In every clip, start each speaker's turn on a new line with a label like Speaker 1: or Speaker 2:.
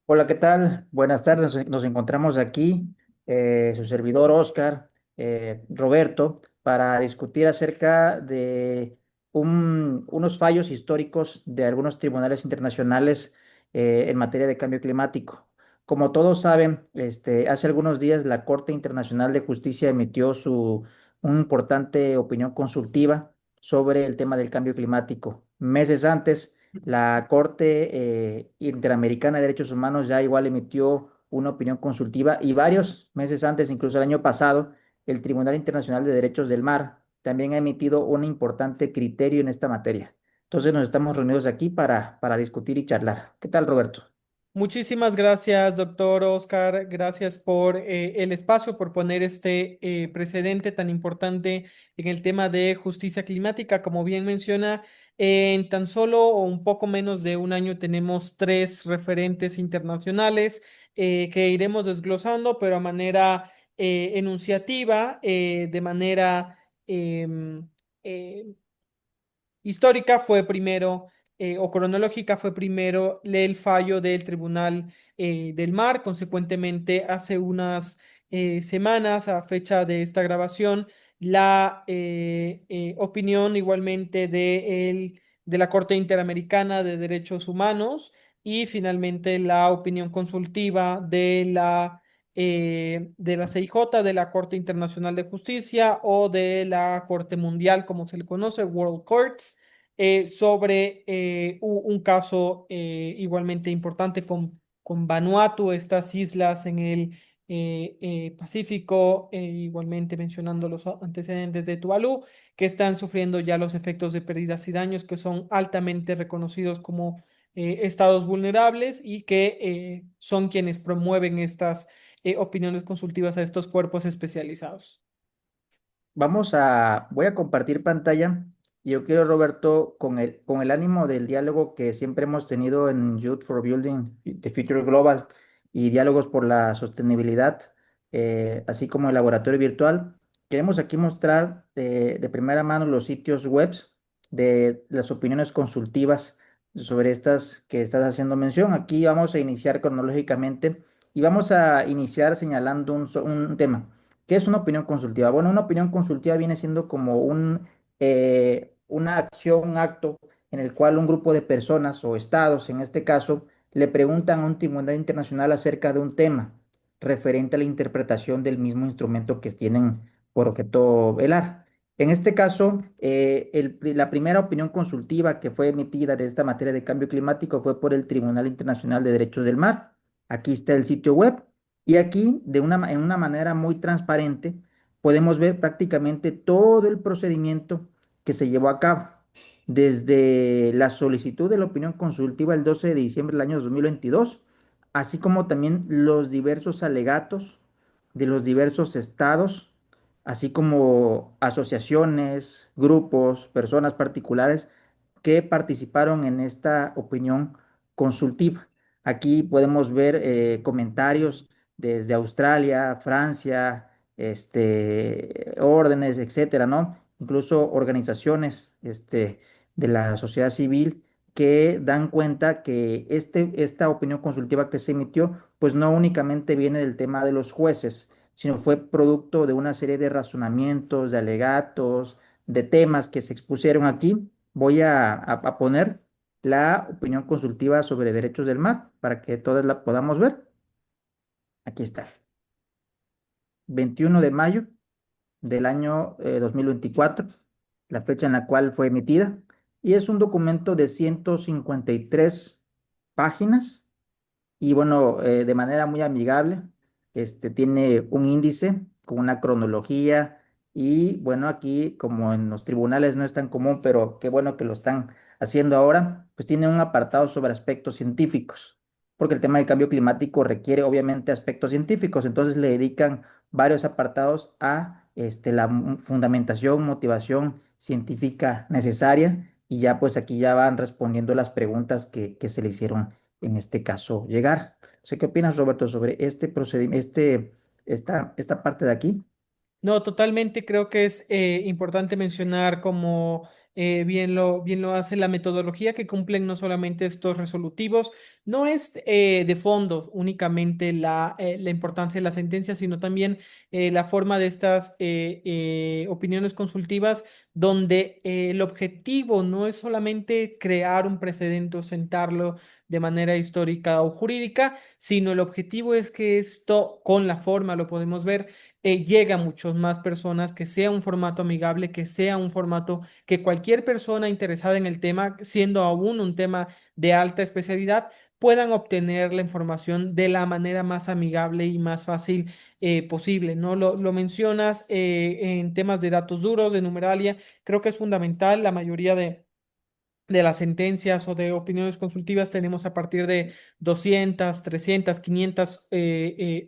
Speaker 1: Hola, ¿qué tal? Buenas tardes. Nos encontramos aquí, su servidor Oscar, Roberto, para discutir acerca de unos fallos históricos de algunos tribunales internacionales en materia de cambio climático. Como todos saben, hace algunos días la Corte Internacional de Justicia emitió una importante opinión consultiva sobre el tema del cambio climático. Meses antes, la Corte Interamericana de Derechos Humanos ya igual emitió una opinión consultiva y varios meses antes, incluso el año pasado, el Tribunal Internacional de Derechos del Mar también ha emitido un importante criterio en esta materia. Entonces nos estamos reunidos aquí para discutir y charlar. ¿Qué tal, Roberto?
Speaker 2: Muchísimas gracias, doctor Oscar. Gracias por el espacio, por poner este precedente tan importante en el tema de justicia climática. Como bien menciona, en tan solo o un poco menos de un año tenemos tres referentes internacionales que iremos desglosando, pero a manera enunciativa, de manera em, eh, histórica fue primero, o cronológica fue primero el fallo del Tribunal del Mar. Consecuentemente, hace unas semanas, a fecha de esta grabación, la opinión igualmente de la Corte Interamericana de Derechos Humanos y finalmente la opinión consultiva de la CIJ, de la Corte Internacional de Justicia o de la Corte Mundial, como se le conoce, World Courts, sobre un caso igualmente importante con Vanuatu, estas islas en el Pacífico, igualmente mencionando los antecedentes de Tuvalu, que están sufriendo ya los efectos de pérdidas y daños que son altamente reconocidos como estados vulnerables y que son quienes promueven estas opiniones consultivas a estos cuerpos especializados.
Speaker 1: Voy a compartir pantalla y yo quiero, Roberto, con el ánimo del diálogo que siempre hemos tenido en Youth for Building the Future Global y diálogos por la sostenibilidad, así como el laboratorio virtual, queremos aquí mostrar de primera mano los sitios web de las opiniones consultivas sobre estas que estás haciendo mención. Aquí vamos a iniciar cronológicamente y vamos a iniciar señalando un tema. ¿Qué es una opinión consultiva? Bueno, una opinión consultiva viene siendo como una acción, un acto en el cual un grupo de personas o estados, en este caso, le preguntan a un tribunal internacional acerca de un tema referente a la interpretación del mismo instrumento que tienen por objeto velar. En este caso, la primera opinión consultiva que fue emitida de esta materia de cambio climático fue por el Tribunal Internacional de Derechos del Mar. Aquí está el sitio web. Y aquí, en una manera muy transparente, podemos ver prácticamente todo el procedimiento que se llevó a cabo, desde la solicitud de la opinión consultiva el 12 de diciembre del año 2022, así como también los diversos alegatos de los diversos estados, así como asociaciones, grupos, personas particulares que participaron en esta opinión consultiva. Aquí podemos ver comentarios desde Australia, Francia, órdenes, etcétera, ¿no? Incluso organizaciones, de la sociedad civil que dan cuenta que esta opinión consultiva que se emitió, pues no únicamente viene del tema de los jueces, sino fue producto de una serie de razonamientos, de alegatos, de temas que se expusieron aquí. Voy a poner la opinión consultiva sobre derechos del mar para que todas la podamos ver. Aquí está. 21 de mayo del año 2024, la fecha en la cual fue emitida, y es un documento de 153 páginas y bueno, de manera muy amigable, tiene un índice con una cronología y bueno, aquí como en los tribunales no es tan común, pero qué bueno que lo están haciendo ahora, pues tiene un apartado sobre aspectos científicos, porque el tema del cambio climático requiere obviamente aspectos científicos, entonces le dedican varios apartados a la fundamentación, motivación científica necesaria y ya pues aquí ya van respondiendo las preguntas que se le hicieron en este caso llegar. No sé qué opinas, Roberto, sobre este procedimiento, esta parte de aquí.
Speaker 2: No, totalmente creo que es importante mencionar como bien lo hace la metodología que cumplen no solamente estos resolutivos, no es de fondo únicamente la importancia de la sentencia, sino también la forma de estas opiniones consultivas, donde el objetivo no es solamente crear un precedente o sentarlo de manera histórica o jurídica, sino el objetivo es que esto, con la forma, lo podemos ver, llegue a muchas más personas, que sea un formato amigable, que sea un formato que cualquier persona interesada en el tema, siendo aún un tema de alta especialidad, puedan obtener la información de la manera más amigable y más fácil posible, ¿no? Lo mencionas en temas de datos duros, de numeralia, creo que es fundamental. La mayoría de las sentencias o de opiniones consultivas tenemos a partir de 200, 300, 500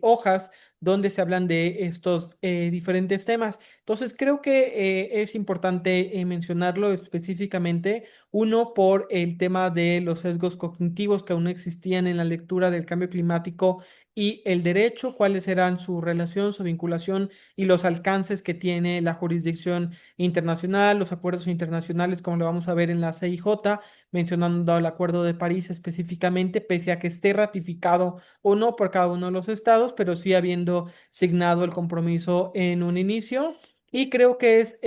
Speaker 2: hojas donde se hablan de estos diferentes temas. Entonces, creo que es importante mencionarlo específicamente, uno, por el tema de los sesgos cognitivos que aún no existían en la lectura del cambio climático y el derecho, cuáles serán su relación, su vinculación y los alcances que tiene la jurisdicción internacional, los acuerdos internacionales, como lo vamos a ver en la CIJ, mencionando el Acuerdo de París específicamente, pese a que esté ratificado o no por cada uno de los estados, pero sí habiendo signado el compromiso en un inicio. Y creo que es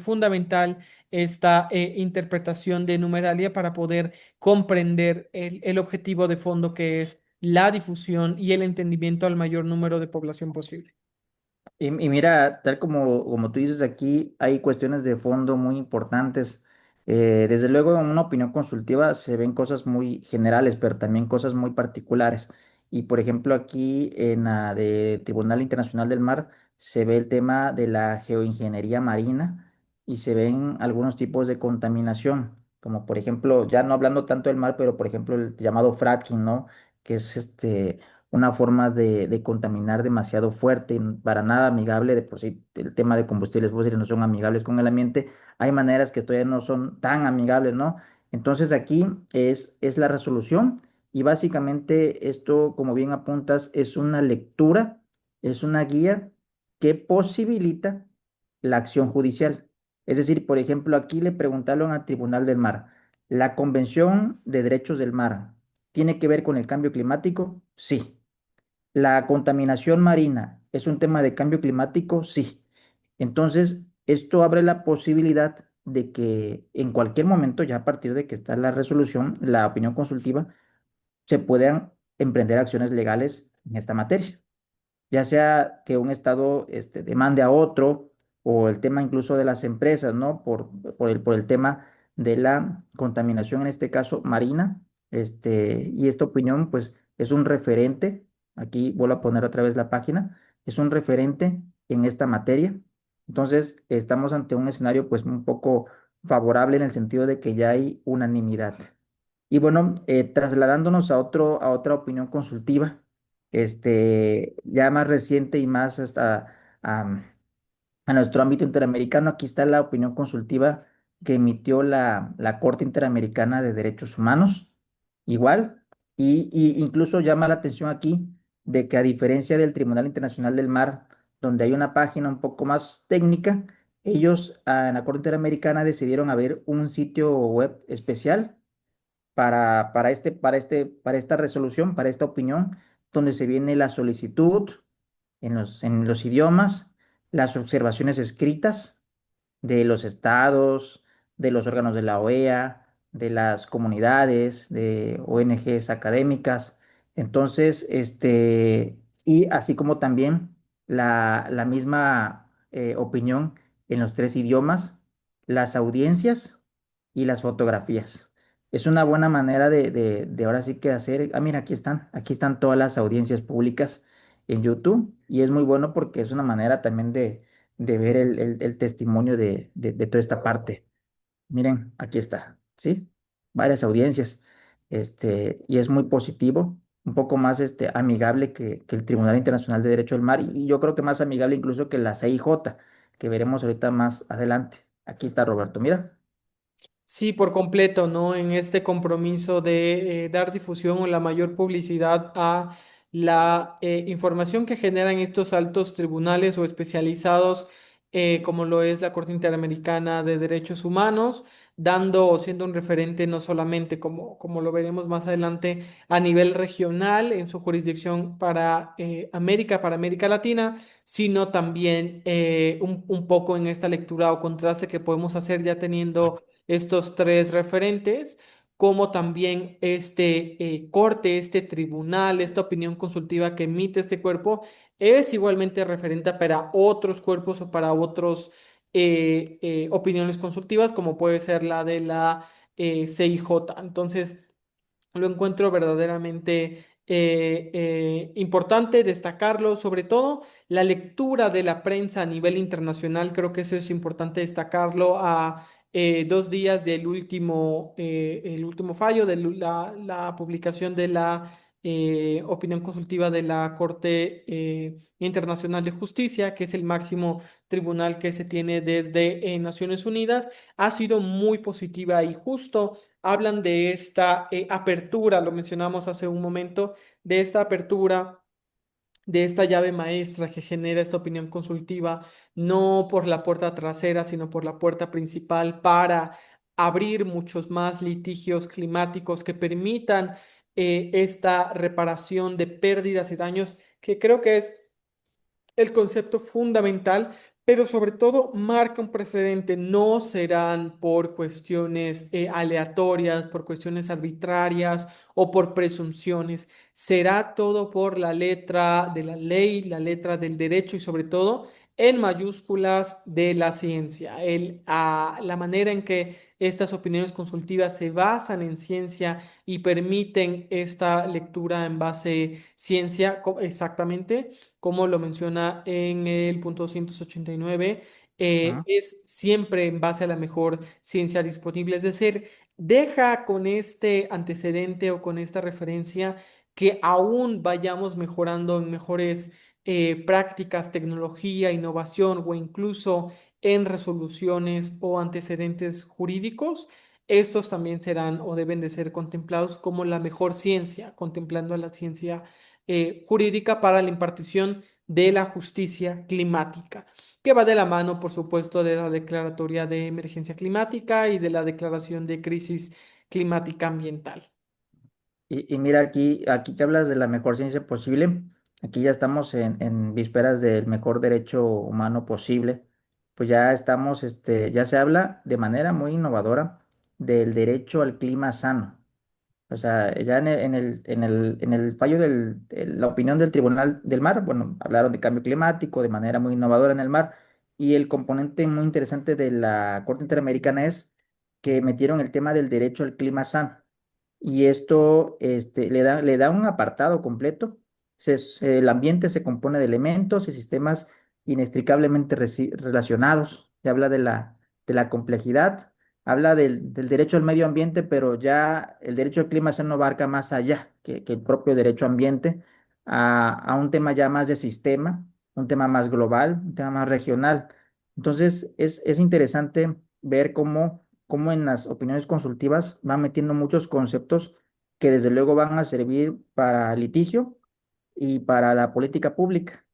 Speaker 2: fundamental esta interpretación de numeralia para poder comprender el objetivo de fondo, que es la difusión y el entendimiento al mayor número de población posible.
Speaker 1: Y mira, tal como tú dices aquí, hay cuestiones de fondo muy importantes. Desde luego, en una opinión consultiva se ven cosas muy generales, pero también cosas muy particulares. Y por ejemplo, aquí en la de Tribunal Internacional del Mar se ve el tema de la geoingeniería marina y se ven algunos tipos de contaminación, como por ejemplo, ya no hablando tanto del mar, pero por ejemplo el llamado fracking, ¿no? Que es una forma de contaminar demasiado fuerte, y para nada amigable. De por sí el tema de combustibles fósiles no son amigables con el ambiente, hay maneras que todavía no son tan amigables, ¿no? Entonces aquí es la resolución y básicamente esto, como bien apuntas, es una lectura, es una guía que posibilita la acción judicial. Es decir, por ejemplo, aquí le preguntaron al Tribunal del Mar, ¿la Convención de Derechos del Mar tiene que ver con el cambio climático? Sí. ¿La contaminación marina es un tema de cambio climático? Sí. Entonces, esto abre la posibilidad de que en cualquier momento, ya a partir de que está la resolución, la opinión consultiva, se puedan emprender acciones legales en esta materia, ya sea que un estado demande a otro o el tema incluso de las empresas, ¿no? Por el tema de la contaminación, en este caso marina, y esta opinión, pues, es un referente, aquí vuelvo a poner otra vez la página, es un referente en esta materia. Entonces, estamos ante un escenario, pues, un poco favorable en el sentido de que ya hay unanimidad. Y bueno, trasladándonos a otra opinión consultiva, ya más reciente y más hasta a nuestro ámbito interamericano, aquí está la opinión consultiva que emitió la Corte Interamericana de Derechos Humanos, igual, y incluso llama la atención aquí de que a diferencia del Tribunal Internacional del Mar, donde hay una página un poco más técnica, ellos en la Corte Interamericana decidieron abrir un sitio web especial para esta resolución, para esta opinión, donde se viene la solicitud en los idiomas, las observaciones escritas de los estados, de los órganos de la OEA, de las comunidades, de ONGs académicas. Entonces, y así como también la misma opinión en los tres idiomas, las audiencias y las fotografías. Es una buena manera de ahora sí que hacer, mira, aquí están todas las audiencias públicas en YouTube y es muy bueno porque es una manera también de ver el testimonio de toda esta parte. Miren, aquí está, ¿sí? Varias audiencias, y es muy positivo, un poco más amigable que el Tribunal Internacional de Derecho del Mar y yo creo que más amigable incluso que la CIJ, que veremos ahorita más adelante. Aquí está Roberto, mira.
Speaker 2: Sí, por completo, ¿no? En este compromiso de dar difusión o la mayor publicidad a la información que generan estos altos tribunales o especializados como lo es la Corte Interamericana de Derechos Humanos, dando o siendo un referente no solamente, como lo veremos más adelante, a nivel regional en su jurisdicción para América Latina, sino también un poco en esta lectura o contraste que podemos hacer ya teniendo estos tres referentes, como también este corte, este tribunal, esta opinión consultiva que emite este cuerpo es igualmente referente para otros cuerpos o para otros opiniones consultivas, como puede ser la de la CIJ. Entonces, lo encuentro verdaderamente importante destacarlo, sobre todo la lectura de la prensa a nivel internacional, creo que eso es importante destacarlo a 2 días el último fallo, de la publicación de la opinión consultiva de la Corte Internacional de Justicia, que es el máximo tribunal que se tiene desde Naciones Unidas, ha sido muy positiva y justo hablan de esta apertura, lo mencionamos hace un momento, de esta apertura, de esta llave maestra que genera esta opinión consultiva, no por la puerta trasera, sino por la puerta principal para abrir muchos más litigios climáticos que permitan esta reparación de pérdidas y daños, que creo que es el concepto fundamental, pero sobre todo marca un precedente. No serán por cuestiones aleatorias, por cuestiones arbitrarias o por presunciones. Será todo por la letra de la ley, la letra del derecho y sobre todo en mayúsculas de la ciencia. La manera en que estas opiniones consultivas se basan en ciencia y permiten esta lectura en base ciencia, exactamente como lo menciona en el punto 289,
Speaker 1: Ujú.
Speaker 2: es siempre en base a la mejor ciencia disponible. Es decir, deja con este antecedente o con esta referencia que aún vayamos mejorando en mejores prácticas, tecnología, innovación o incluso en resoluciones o antecedentes jurídicos. Estos también serán o deben de ser contemplados como la mejor ciencia, contemplando a la ciencia jurídica para la impartición de la justicia climática, que va de la mano, por supuesto, de la declaratoria de emergencia climática y de la declaración de crisis climática ambiental.
Speaker 1: Y mira, aquí que hablas de la mejor ciencia posible, aquí ya estamos en vísperas del mejor derecho humano posible, pues ya estamos, ya se habla de manera muy innovadora del derecho al clima sano. O sea, ya en el fallo de la opinión del Tribunal del Mar, bueno, hablaron de cambio climático de manera muy innovadora en el mar, y el componente muy interesante de la Corte Interamericana es que metieron el tema del derecho al clima sano. Y esto le da un apartado completo. El ambiente se compone de elementos y sistemas inextricablemente relacionados. Se habla de la complejidad, habla del derecho al medio ambiente, pero ya el derecho al clima se no abarca más allá que el propio derecho ambiente, a un tema ya más de sistema, un tema más global, un tema más regional. Entonces, es interesante ver cómo en las opiniones consultivas van metiendo muchos conceptos que desde luego van a servir para litigio y para la política pública.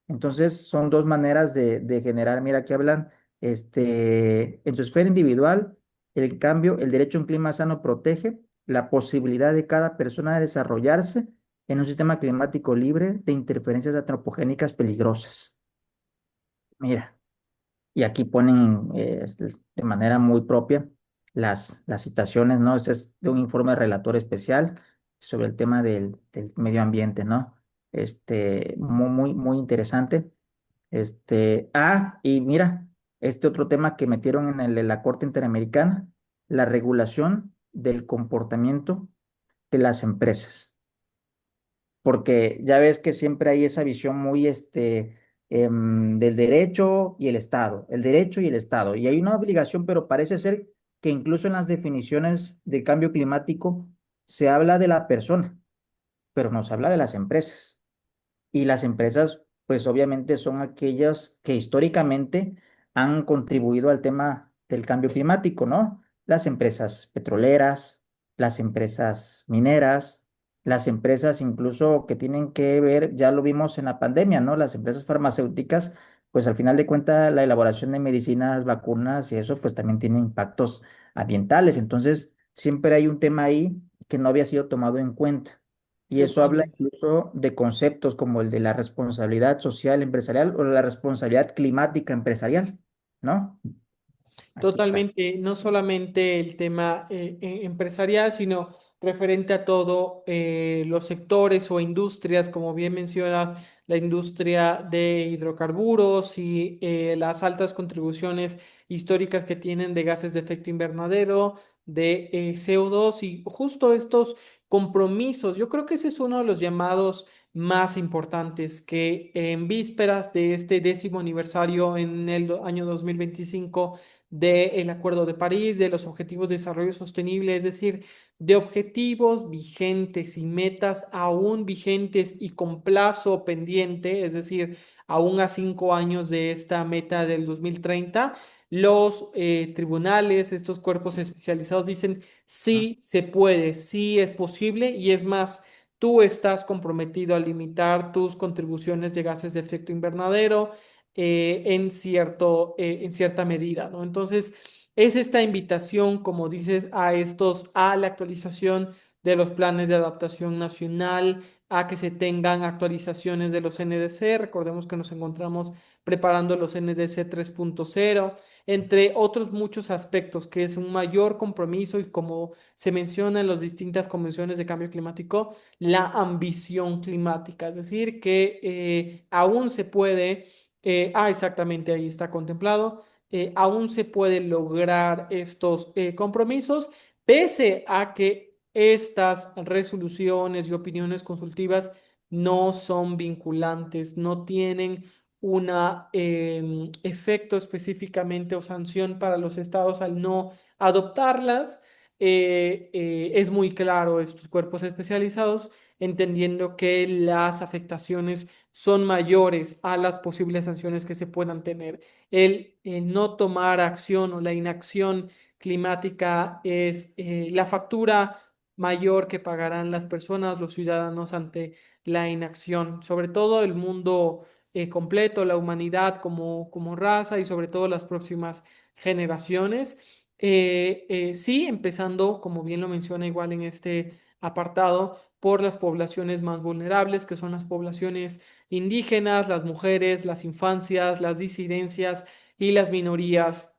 Speaker 1: Entonces, son dos maneras de generar, mira, que hablan, en su esfera individual, el cambio, el derecho a un clima sano protege la posibilidad de cada persona de desarrollarse en un sistema climático libre de interferencias antropogénicas peligrosas. Mira. Y aquí ponen de manera muy propia las citaciones, ¿no? Ese es de un informe relator especial sobre el tema del medio ambiente, ¿no? Muy, muy, muy interesante. Y mira, este otro tema que metieron en la Corte Interamericana, la regulación del comportamiento de las empresas, porque ya ves que siempre hay esa visión muy del derecho y el Estado, el derecho y el Estado. Y hay una obligación, pero parece ser que incluso en las definiciones de cambio climático se habla de la persona, pero no se habla de las empresas. Y las empresas, pues obviamente son aquellas que históricamente han contribuido al tema del cambio climático, ¿no? Las empresas petroleras, las empresas mineras, las empresas incluso que tienen que ver, ya lo vimos en la pandemia, ¿no? Las empresas farmacéuticas pues al final de cuentas la elaboración de medicinas, vacunas y eso pues también tiene impactos ambientales. Entonces, siempre hay un tema ahí que no había sido tomado en cuenta. Y eso habla
Speaker 2: Totalmente.
Speaker 1: incluso de conceptos como el de la responsabilidad social empresarial o la responsabilidad climática empresarial, ¿no? Aquí está.
Speaker 2: Totalmente, no solamente el tema empresarial, sino referente a todo los sectores o industrias, como bien mencionas, la industria de hidrocarburos y las altas contribuciones históricas que tienen de gases de efecto invernadero, de CO2 y justo estos compromisos. Yo creo que ese es uno de los llamados más importantes que en vísperas de este 10º aniversario en el año 2025 del Acuerdo de París, de los Objetivos de Desarrollo Sostenible, es decir, de objetivos vigentes y metas aún vigentes y con plazo pendiente, es decir, aún a 5 años de esta meta del 2030. Los tribunales, estos cuerpos especializados dicen, sí se puede, sí es posible y es más, tú estás comprometido a limitar tus contribuciones de gases de efecto invernadero en cierta medida, ¿no? Entonces, es esta invitación, como dices, a la actualización de los planes de adaptación nacional, a que se tengan actualizaciones de los NDC. Recordemos que nos encontramos preparando los NDC 3.0, entre otros muchos aspectos, que es un mayor compromiso y como se menciona en las distintas convenciones de cambio climático, la ambición climática, es decir, que aún se puede exactamente, ahí está contemplado. Aún se puede lograr estos compromisos, pese a que estas resoluciones y opiniones consultivas no son vinculantes, no tienen un efecto específicamente o sanción para los estados al no adoptarlas. Es muy claro estos cuerpos especializados, entendiendo que las afectaciones son mayores a las posibles sanciones que se puedan tener. El no tomar acción o la inacción climática es la factura mayor que pagarán las personas, los ciudadanos ante la inacción, sobre todo el mundo completo, la humanidad como raza y sobre todo las próximas generaciones. Sí, empezando, como bien lo menciona igual en este apartado, por las poblaciones más vulnerables, que son las poblaciones indígenas, las mujeres, las infancias, las disidencias y las minorías,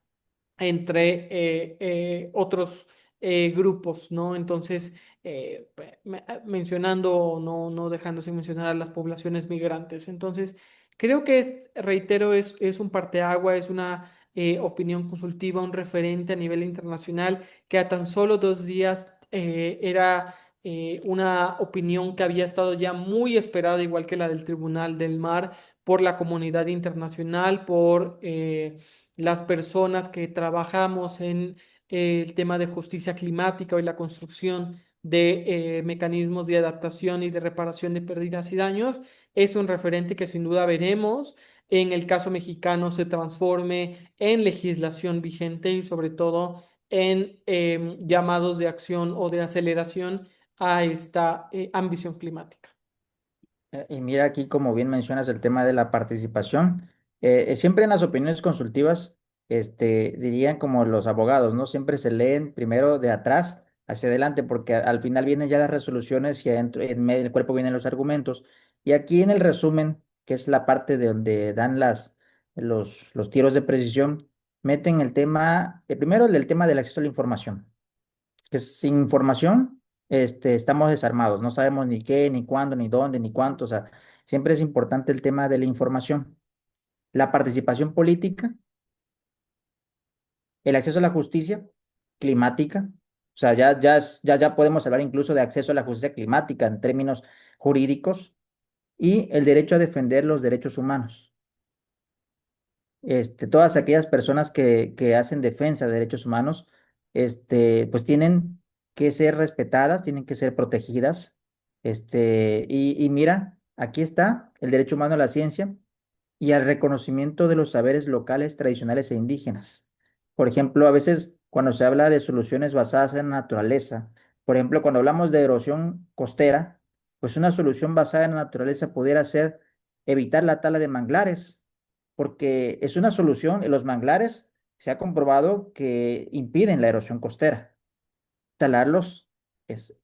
Speaker 2: entre otros grupos, ¿no? Entonces, mencionando, no dejando sin mencionar a las poblaciones migrantes. Entonces, creo que, reitero, es un parteagua, es una opinión consultiva, un referente a nivel internacional que a tan solo 2 días era una opinión que había estado ya muy esperada, igual que la del Tribunal del Mar, por la comunidad internacional, por las personas que trabajamos en el tema de justicia climática y la construcción de mecanismos de adaptación y de reparación de pérdidas y daños. Es un referente que sin duda veremos en el caso mexicano se transforme en legislación vigente y sobre todo en llamados de acción o de aceleración a esta ambición climática.
Speaker 1: Y mira aquí, como bien mencionas, el tema de la participación. Siempre en las opiniones consultivas, dirían como los abogados, ¿no? Siempre se leen primero de atrás hacia adelante, porque al final vienen ya las resoluciones y adentro, en medio del cuerpo vienen los argumentos. Y aquí en el resumen, que es la parte de donde dan los tiros de precisión, meten el tema, primero el del tema del acceso a la información, que sin información, estamos desarmados, no sabemos ni qué, ni cuándo, ni dónde, ni cuánto, o sea, siempre es importante el tema de la información, la participación política, el acceso a la justicia climática, o sea, ya podemos hablar incluso de acceso a la justicia climática en términos jurídicos, y el derecho a defender los derechos humanos. Todas aquellas personas que hacen defensa de derechos humanos, pues tienen que ser respetadas, tienen que ser protegidas. Y mira, aquí está el derecho humano a la ciencia y al reconocimiento de los saberes locales, tradicionales e indígenas. Por ejemplo, a veces cuando se habla de soluciones basadas en la naturaleza, por ejemplo, cuando hablamos de erosión costera, pues una solución basada en la naturaleza pudiera ser evitar la tala de manglares, porque es una solución. Los manglares se ha comprobado que impiden la erosión costera. Talarlos es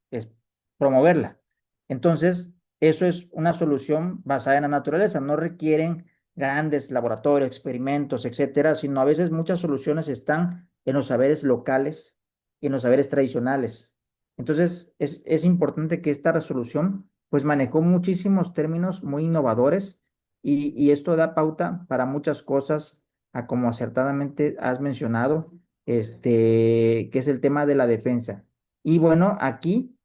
Speaker 1: promoverla. Entonces, eso es una solución basada en la naturaleza. No requieren grandes laboratorios, experimentos, etcétera, sino a veces muchas soluciones están en los saberes locales y en los saberes tradicionales. Entonces, es importante que esta resolución pues manejó muchísimos términos muy innovadores y esto da pauta para muchas cosas, a como acertadamente has mencionado, que es el tema de la defensa. Y bueno, aquí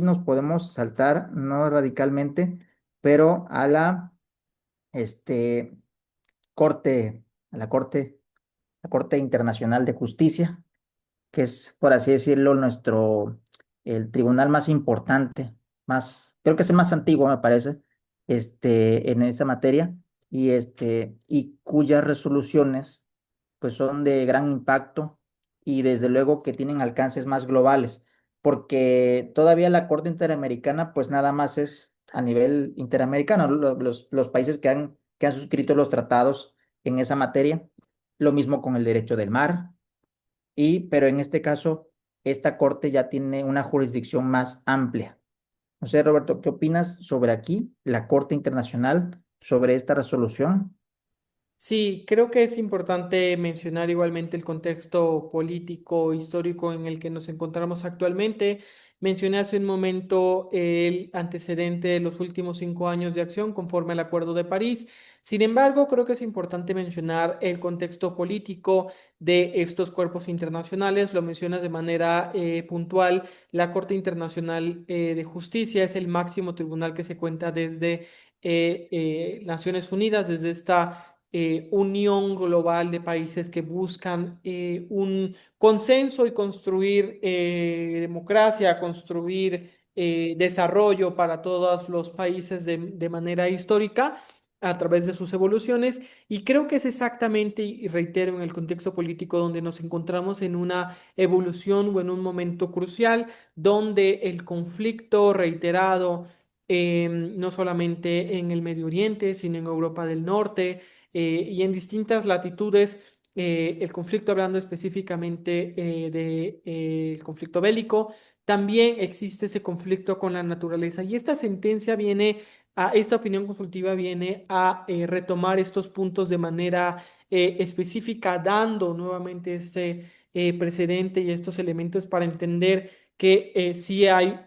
Speaker 1: nos podemos saltar, no radicalmente, pero este, corte, a la Corte Internacional de Justicia, que es, por así decirlo, el tribunal más importante, creo que es el más antiguo, me parece, en esa materia, y cuyas resoluciones, pues, son de gran impacto y desde luego que tienen alcances más globales, porque todavía la Corte Interamericana, pues, nada más es a nivel interamericano, los países que han suscrito los tratados en esa materia, lo mismo con el derecho del mar pero en este caso, esta corte ya tiene una jurisdicción más amplia. No sé, Roberto, ¿qué opinas sobre aquí, la Corte Internacional, sobre esta resolución?
Speaker 2: Sí, creo que es importante mencionar igualmente el contexto político, histórico en el que nos encontramos actualmente. Mencioné hace un momento el antecedente de los últimos 5 años de acción conforme al Acuerdo de París. Sin embargo, creo que es importante mencionar el contexto político de estos cuerpos internacionales. Lo mencionas de manera puntual. La Corte Internacional de Justicia es el máximo tribunal que se cuenta desde Naciones Unidas, desde esta unión global de países que buscan un consenso y construir democracia, construir desarrollo para todos los países de manera histórica a través de sus evoluciones. Y creo que es exactamente, y reitero, en el contexto político donde nos encontramos en una evolución o en un momento crucial donde el conflicto reiterado, no solamente en el Medio Oriente, sino en Europa del Norte, y en distintas latitudes, el conflicto, hablando específicamente del conflicto bélico, también existe ese conflicto con la naturaleza. Y esta opinión consultiva viene a retomar estos puntos de manera específica, dando nuevamente este precedente y estos elementos para entender que sí hay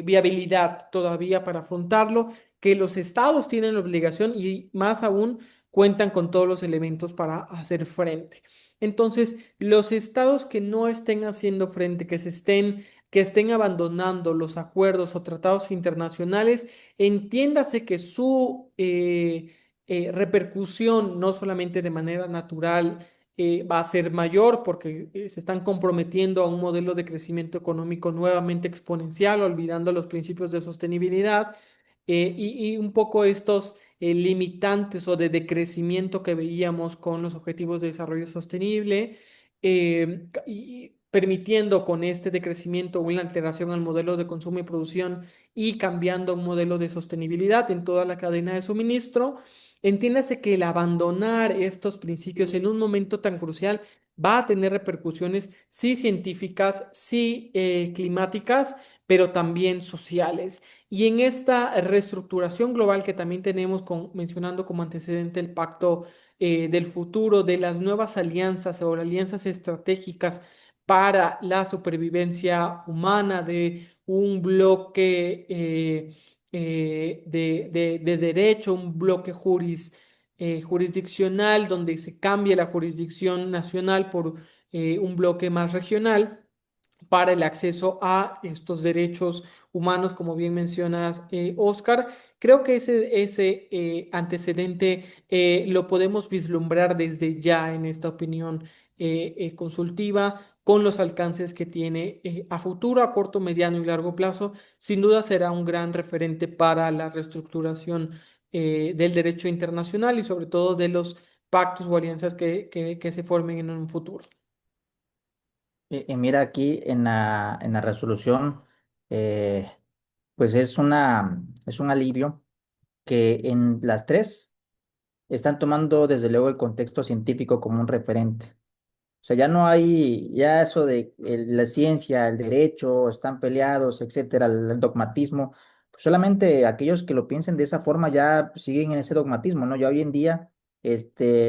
Speaker 2: viabilidad todavía para afrontarlo, que los estados tienen la obligación y más aún cuentan con todos los elementos para hacer frente. Entonces, los estados que no estén haciendo frente, que estén abandonando los acuerdos o tratados internacionales, entiéndase que su repercusión, no solamente de manera natural, va a ser mayor porque se están comprometiendo a un modelo de crecimiento económico nuevamente exponencial, olvidando los principios de sostenibilidad, y un poco estos limitantes o de decrecimiento que veíamos con los objetivos de desarrollo sostenible, y permitiendo con este decrecimiento una alteración al modelo de consumo y producción y cambiando un modelo de sostenibilidad en toda la cadena de suministro. Entiéndase que el abandonar estos principios en un momento tan crucial va a tener repercusiones, sí científicas, sí climáticas, pero también sociales. Y en esta reestructuración global que también tenemos, mencionando como antecedente el pacto del futuro, de las nuevas alianzas o alianzas estratégicas para la supervivencia humana, de un bloque de derecho, un bloque jurisdiccional, donde se cambia la jurisdicción nacional por un bloque más regional para el acceso a estos derechos humanos, como bien mencionas, Oscar. Creo que ese antecedente lo podemos vislumbrar desde ya en esta opinión consultiva, con los alcances que tiene a futuro, a corto, mediano y largo plazo. Sin duda será un gran referente para la reestructuración del derecho internacional y sobre todo de los pactos o alianzas que se formen en un futuro.
Speaker 1: Y mira aquí en la resolución, eh, pues es un alivio que en las tres están tomando desde luego el contexto científico como un referente. O sea, ya no hay, ya eso de la ciencia, el derecho, están peleados, etcétera, el dogmatismo. Pues solamente aquellos que lo piensen de esa forma ya siguen en ese dogmatismo, ¿no? Ya hoy en día,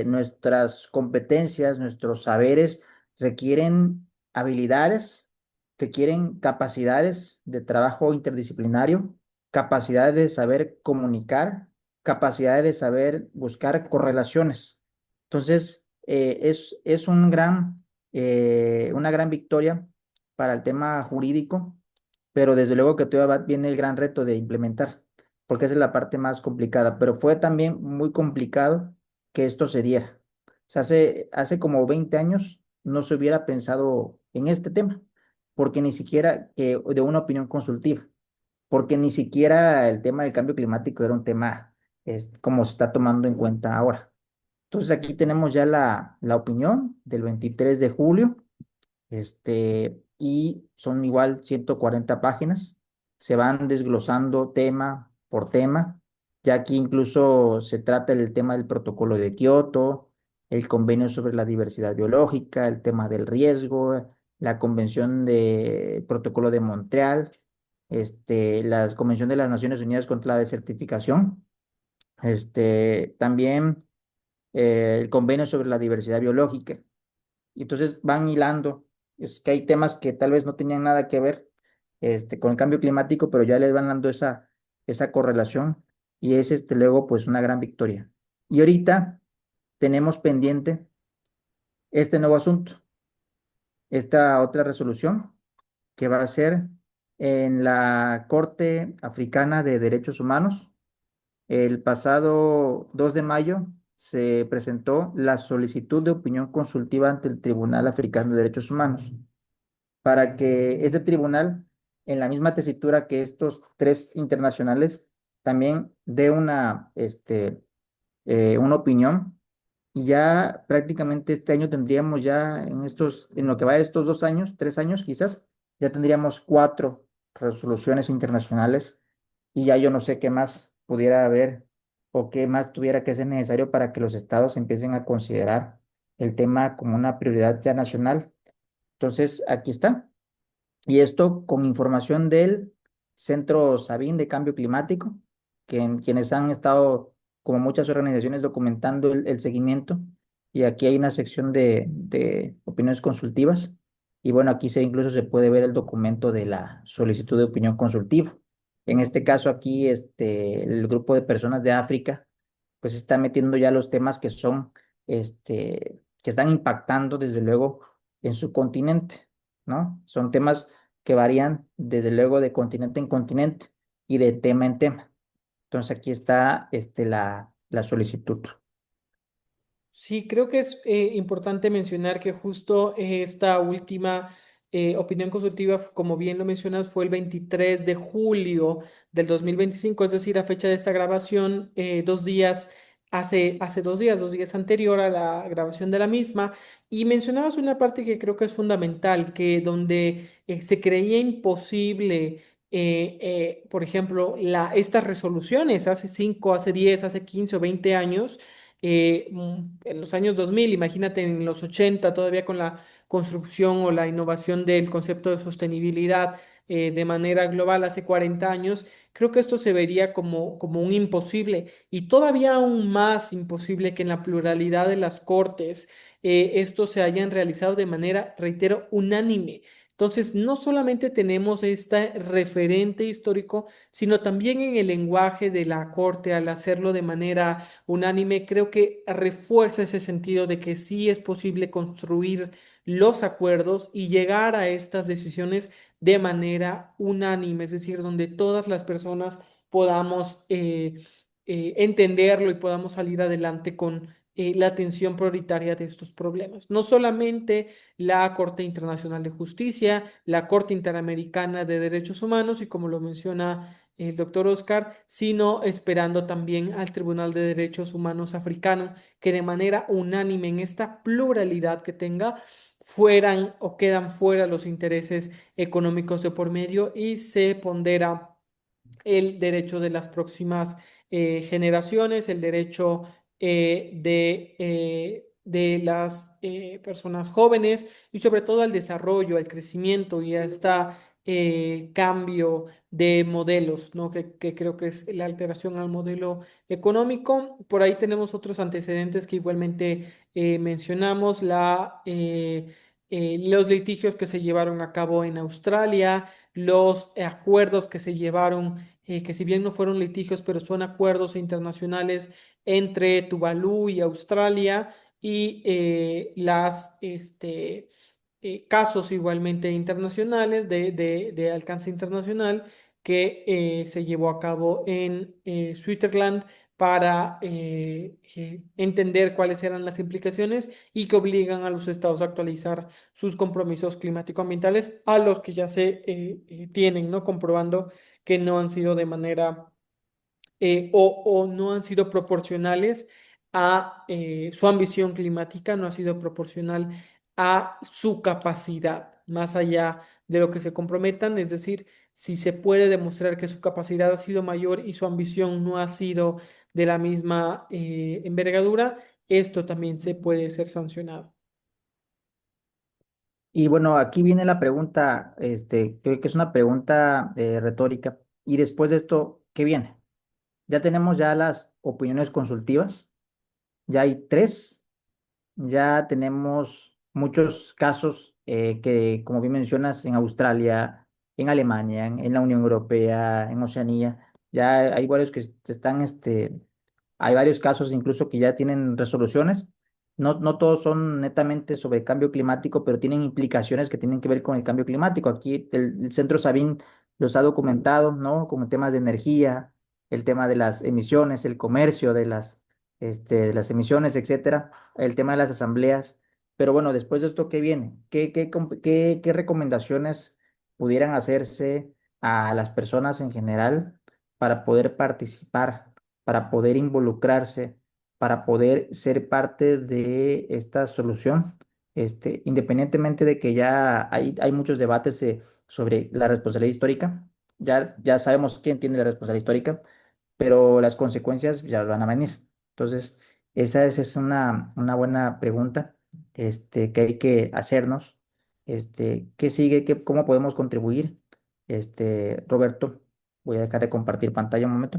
Speaker 1: nuestras competencias, nuestros saberes requieren habilidades, requieren capacidades de trabajo interdisciplinario, capacidades de saber comunicar, capacidades de saber buscar correlaciones. Entonces, es una gran victoria para el tema jurídico, pero desde luego que todavía viene el gran reto de implementar, porque esa es la parte más complicada, pero fue también muy complicado que esto se diera. O sea, hace como 20 años no se hubiera pensado en este tema, porque ni siquiera que de una opinión consultiva, porque ni siquiera el tema del cambio climático era un tema como se está tomando en cuenta ahora. Entonces aquí tenemos ya la opinión del 23 de julio, y son igual 140 páginas. Se van desglosando tema por tema. Ya aquí incluso se trata el tema del protocolo de Kioto, el convenio sobre la diversidad biológica, el tema del riesgo, la convención de protocolo de Montreal, la convención de las Naciones Unidas contra la desertificación, también el convenio sobre la diversidad biológica. Y entonces van hilando. Es que hay temas que tal vez no tenían nada que ver con el cambio climático, pero ya les van dando esa correlación y es luego pues una gran victoria. Y ahorita tenemos pendiente este nuevo asunto, esta otra resolución que va a ser en la Corte Africana de Derechos Humanos. El pasado 2 de mayo se presentó la solicitud de opinión consultiva ante el Tribunal Africano de Derechos Humanos para que ese tribunal, en la misma tesitura que estos tres internacionales, también dé una opinión. Y ya prácticamente este año tendríamos ya en lo que va de estos 2 años, 3 años quizás, ya tendríamos cuatro resoluciones internacionales y ya yo no sé qué más pudiera haber o qué más tuviera que ser necesario para que los estados empiecen a considerar el tema como una prioridad ya nacional. Entonces, aquí está. Y esto con información del Centro Sabin de Cambio Climático, quienes han estado, como muchas organizaciones, documentando el seguimiento. Y aquí hay una sección de opiniones consultivas. Y bueno, aquí incluso se puede ver el documento de la solicitud de opinión consultiva. En este caso aquí, el grupo de personas de África, pues está metiendo ya los temas que están impactando desde luego en su continente, ¿no? Son temas que varían desde luego de continente en continente y de tema en tema. Entonces aquí está la solicitud.
Speaker 2: Sí, creo que es importante mencionar que justo esta última opinión consultiva, como bien lo mencionas, fue el 23 de julio del 2025, es decir, a fecha de esta grabación, 2 días, hace 2 días, 2 días anterior a la grabación de la misma. Y mencionabas una parte que creo que es fundamental, que donde se creía imposible, por ejemplo, estas resoluciones hace 5, hace 10, hace 15 o 20 años, en los años 2000, imagínate en los 80, todavía con la construcción o la innovación del concepto de sostenibilidad de manera global hace 40 años, creo que esto se vería como un imposible y todavía aún más imposible que en la pluralidad de las cortes esto se hayan realizado de manera, reitero, unánime. Entonces, no solamente tenemos este referente histórico, sino también en el lenguaje de la corte al hacerlo de manera unánime, creo que refuerza ese sentido de que sí es posible construir los acuerdos y llegar a estas decisiones de manera unánime, es decir, donde todas las personas podamos entenderlo y podamos salir adelante con la atención prioritaria de estos problemas. No solamente la Corte Internacional de Justicia, la Corte Interamericana de Derechos Humanos y como lo menciona el doctor Oscar, sino esperando también al Tribunal de Derechos Humanos africano, que de manera unánime en esta pluralidad que tenga, fueran o quedan fuera los intereses económicos de por medio y se pondera el derecho de las próximas generaciones, el derecho de las personas jóvenes y sobre todo al desarrollo, al crecimiento y a este cambio de modelos, ¿no? Que creo que es la alteración al modelo económico. Por ahí tenemos otros antecedentes que igualmente mencionamos, los litigios que se llevaron a cabo en Australia, los acuerdos que se llevaron, que si bien no fueron litigios, pero son acuerdos internacionales entre Tuvalu y Australia y casos igualmente internacionales de alcance internacional que se llevó a cabo en Switzerland para entender cuáles eran las implicaciones y que obligan a los estados a actualizar sus compromisos climático-ambientales a los que ya se tienen, ¿no? Comprobando que no han sido de manera o no han sido proporcionales a su ambición climática, no ha sido proporcional a su capacidad, más allá de lo que se comprometan, es decir, si se puede demostrar que su capacidad ha sido mayor y su ambición no ha sido de la misma envergadura, esto también se puede ser sancionado.
Speaker 1: Y bueno, aquí viene la pregunta, creo que es una pregunta retórica. Y después de esto, ¿qué viene? Ya tenemos ya las opiniones consultivas, ya hay tres, ya tenemos muchos casos que, como bien mencionas, en Australia, en Alemania, en la Unión Europea, en Oceanía, ya hay varios que están, hay varios casos incluso que ya tienen resoluciones. No todos son netamente sobre cambio climático, pero tienen implicaciones que tienen que ver con el cambio climático. Aquí el Centro Sabin los ha documentado, ¿no? Como temas de energía, el tema de las emisiones, el comercio de las emisiones, etcétera, el tema de las asambleas. Pero bueno, después de esto, ¿qué viene? ¿Qué recomendaciones pudieran hacerse a las personas en general para poder participar, para poder involucrarse, para poder ser parte de esta solución? Independientemente de que ya hay muchos debates sobre la responsabilidad histórica, ya sabemos quién tiene la responsabilidad histórica, pero las consecuencias ya van a venir. Entonces, esa es una buena pregunta que hay que hacernos. ¿Qué sigue? ¿Cómo podemos contribuir? Roberto, voy a dejar de compartir pantalla un momento.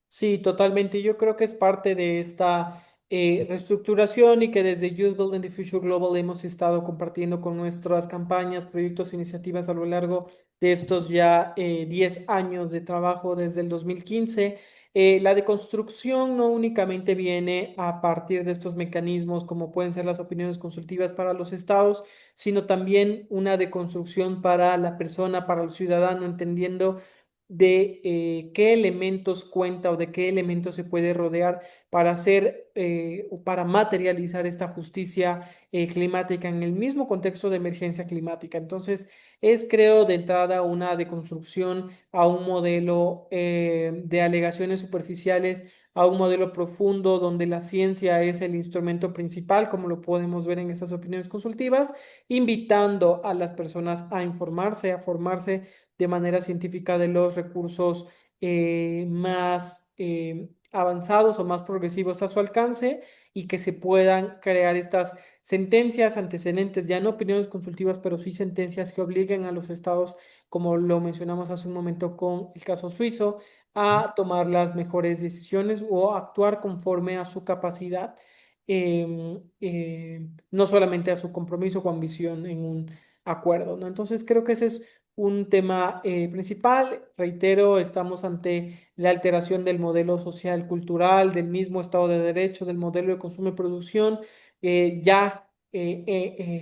Speaker 2: Sí, totalmente. Yo creo que es parte de esta reestructuración y que desde Youth Building the Future Global hemos estado compartiendo con nuestras campañas, proyectos, iniciativas a lo largo de estos ya 10 años de trabajo desde el 2015. La deconstrucción no únicamente viene a partir de estos mecanismos como pueden ser las opiniones consultivas para los estados, sino también una deconstrucción para la persona, para el ciudadano, entendiendo de qué elementos cuenta o de qué elementos se puede rodear para hacer o para materializar esta justicia climática en el mismo contexto de emergencia climática. Entonces, es, creo, de entrada una deconstrucción a un modelo de alegaciones superficiales, a un modelo profundo donde la ciencia es el instrumento principal, como lo podemos ver en estas opiniones consultivas, invitando a las personas a informarse, a formarse de manera científica de los recursos más avanzados o más progresivos a su alcance y que se puedan crear estas sentencias, antecedentes, ya no opiniones consultivas, pero sí sentencias que obliguen a los estados, como lo mencionamos hace un momento con el caso suizo, a tomar las mejores decisiones o actuar conforme a su capacidad, no solamente a su compromiso o ambición en un acuerdo, ¿no? Entonces creo que ese es un tema principal. Reitero, estamos ante la alteración del modelo social, cultural, del mismo Estado de Derecho, del modelo de consumo y producción,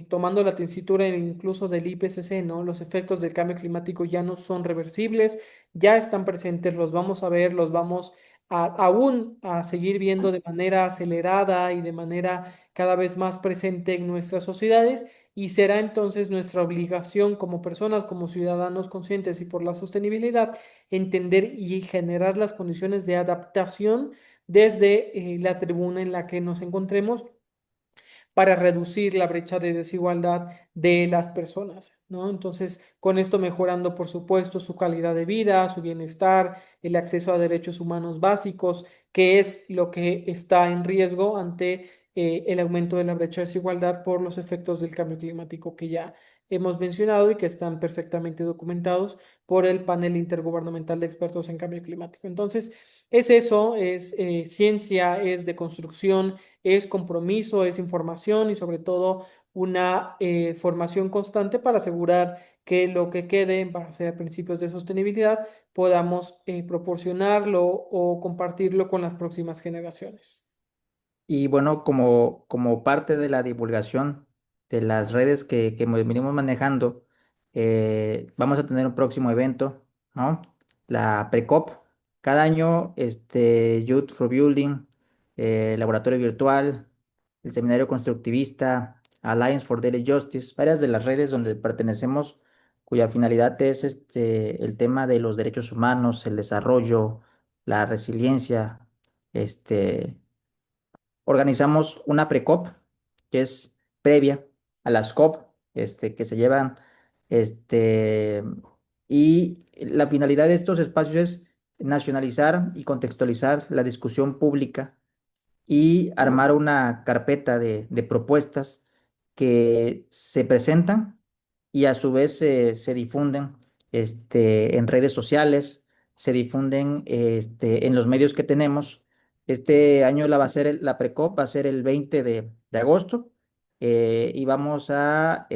Speaker 2: tomando la tesitura incluso del IPCC, ¿no? Los efectos del cambio climático ya no son reversibles, ya están presentes, los vamos a ver, los vamos aún a seguir viendo de manera acelerada y de manera cada vez más presente en nuestras sociedades y será entonces nuestra obligación como personas, como ciudadanos conscientes y por la sostenibilidad, entender y generar las condiciones de adaptación desde la tribuna en la que nos encontremos para reducir la brecha de desigualdad de las personas, ¿no? Entonces, con esto mejorando, por supuesto, su calidad de vida, su bienestar, el acceso a derechos humanos básicos, que es lo que está en riesgo ante el aumento de la brecha de desigualdad por los efectos del cambio climático que ya hemos mencionado y que están perfectamente documentados por el panel intergubernamental de expertos en cambio climático. Entonces, es eso, es ciencia, es de construcción, es compromiso, es información y sobre todo una formación constante para asegurar que lo que quede en base a principios de sostenibilidad podamos proporcionarlo o compartirlo con las próximas generaciones.
Speaker 1: Y bueno, como parte de la divulgación de las redes que venimos manejando, vamos a tener un próximo evento, ¿no? La PRECOP. Cada año, Youth for Building, Laboratorio Virtual, el Seminario Constructivista, Alliance for Daily Justice, varias de las redes donde pertenecemos, cuya finalidad es el tema de los derechos humanos, el desarrollo, la resiliencia, este organizamos una pre-COP que es previa a las COP, que se llevan, este, y la finalidad de estos espacios es nacionalizar y contextualizar la discusión pública y armar una carpeta de propuestas que se presentan y a su vez se difunden en redes sociales, se difunden en los medios que tenemos. Este año la Precop va a ser el 20 de agosto, y vamos a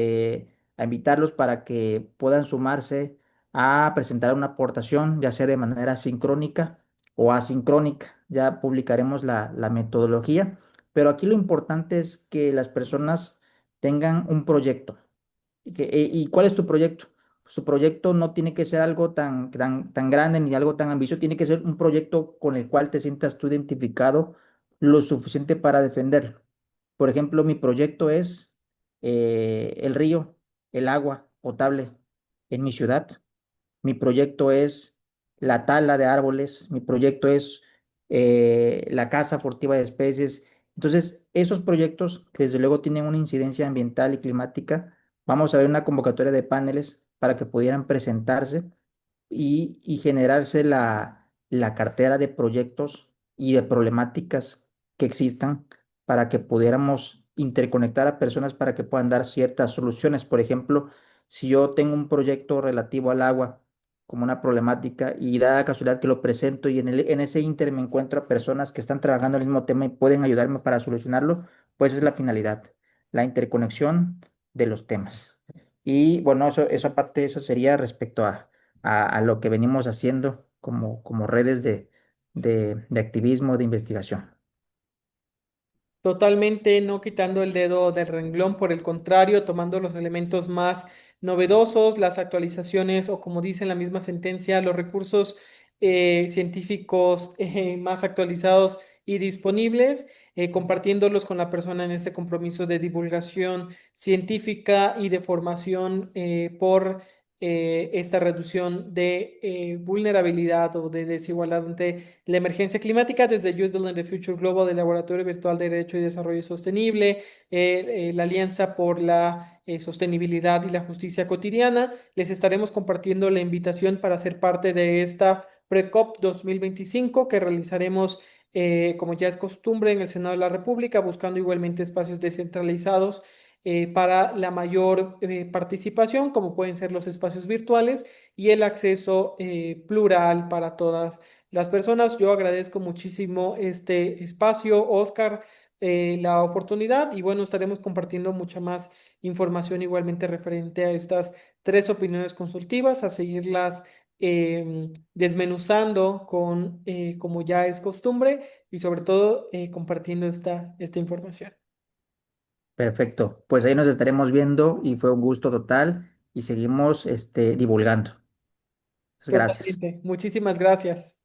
Speaker 1: invitarlos para que puedan sumarse a presentar una aportación, ya sea de manera sincrónica o asincrónica. Ya publicaremos la metodología, pero aquí lo importante es que las personas tengan un proyecto. ¿Y cuál es tu proyecto? Su proyecto no tiene que ser algo tan grande ni algo tan ambicioso, tiene que ser un proyecto con el cual te sientas tú identificado lo suficiente para defender. Por ejemplo, mi proyecto es el río, el agua potable en mi ciudad. Mi proyecto es la tala de árboles, mi proyecto es la caza furtiva de especies. Entonces, esos proyectos que desde luego tienen una incidencia ambiental y climática, vamos a ver una convocatoria de paneles para que pudieran presentarse y generarse la cartera de proyectos y de problemáticas que existan para que pudiéramos interconectar a personas para que puedan dar ciertas soluciones. Por ejemplo, si yo tengo un proyecto relativo al agua como una problemática y da la casualidad que lo presento y en ese ínter me encuentro a personas que están trabajando en el mismo tema y pueden ayudarme para solucionarlo, pues es la finalidad, la interconexión de los temas. Y bueno, eso aparte, eso sería respecto a lo que venimos haciendo como redes de activismo, de investigación.
Speaker 2: Totalmente no quitando el dedo del renglón, por el contrario, tomando los elementos más novedosos, las actualizaciones o como dice en la misma sentencia, los recursos científicos más actualizados y disponibles, compartiéndolos con la persona en este compromiso de divulgación científica y de formación por esta reducción de vulnerabilidad o de desigualdad ante la emergencia climática desde Youth Building the Future Global del Laboratorio Virtual de Derecho y Desarrollo Sostenible, la Alianza por la Sostenibilidad y la Justicia Cotidiana. Les estaremos compartiendo la invitación para ser parte de esta PreCOP 2025 que realizaremos, como ya es costumbre, en el Senado de la República, buscando igualmente espacios descentralizados para la mayor participación, como pueden ser los espacios virtuales y el acceso plural para todas las personas. Yo agradezco muchísimo este espacio, Oscar, la oportunidad y bueno, estaremos compartiendo mucha más información igualmente referente a estas tres opiniones consultivas, a seguirlas desmenuzando como ya es costumbre y sobre todo compartiendo esta información.
Speaker 1: Perfecto. Pues ahí nos estaremos viendo y fue un gusto total y seguimos divulgando. Muchas gracias.
Speaker 2: Totalmente. Muchísimas gracias.